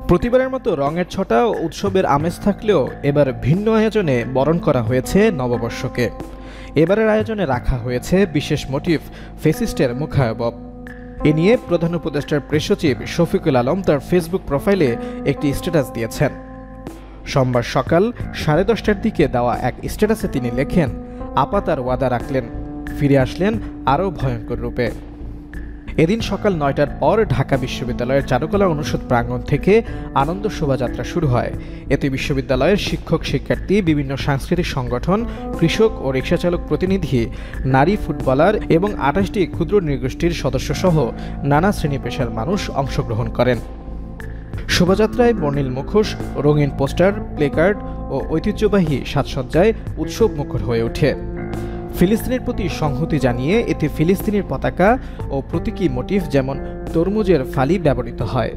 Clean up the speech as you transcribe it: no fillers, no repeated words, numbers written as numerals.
প্রতিবারের মতো রঙের ছটা ও উৎসবের আমেজ থাকলেও এবার ভিন্ন আয়োজনে বরণ করা হয়েছে নববর্ষকে। এবারের আয়োজনে রাখা হয়েছে বিশেষ মোটিভ ফেসিস্টের মুখায়বব। এ নিয়ে প্রধান উপদেষ্টার প্রেস সচিব শফিকুল আলম তার ফেসবুক প্রোফাইলে একটি স্ট্যাটাস দিয়েছেন। সোমবার সকাল 10:30টার দিকে দেওয়া এক স্ট্যাটাসে তিনি লেখেন, আপা তার ওয়াদা রাখলেন, ফিরে আসলেন আরও ভয়ঙ্কর রূপে। এদিন সকাল 9টার পর ঢাকা বিশ্ববিদ্যালয়ের চারুকলা অনুষদ প্রাঙ্গণ থেকে আনন্দ শোভাযাত্রা শুরু হয়। এতে বিশ্ববিদ্যালয়ের শিক্ষক শিক্ষার্থী, বিভিন্ন সাংস্কৃতিক সংগঠন, কৃষক ও রিকশাচালক প্রতিনিধি, নারী ফুটবলার এবং 28টি ক্ষুদ্র নৃগোষ্ঠীর সদস্যসহ নানা শ্রেণী পেশার মানুষ অংশগ্রহণ করেন। শোভাযাত্রায় বর্ণিল মুখোশ, রঙিন পোস্টার, প্লেকার্ড ও ঐতিহ্যবাহী সাজসজ্জায় উৎসব মুখর হয়ে ওঠে। ফিলিস্তিনের প্রতি সংহতি জানিয়ে এতে ফিলিস্তিনের পতাকা ও প্রতীকী মোটিফ যেমন তরমুজের ফালি ব্যবহৃত হয়।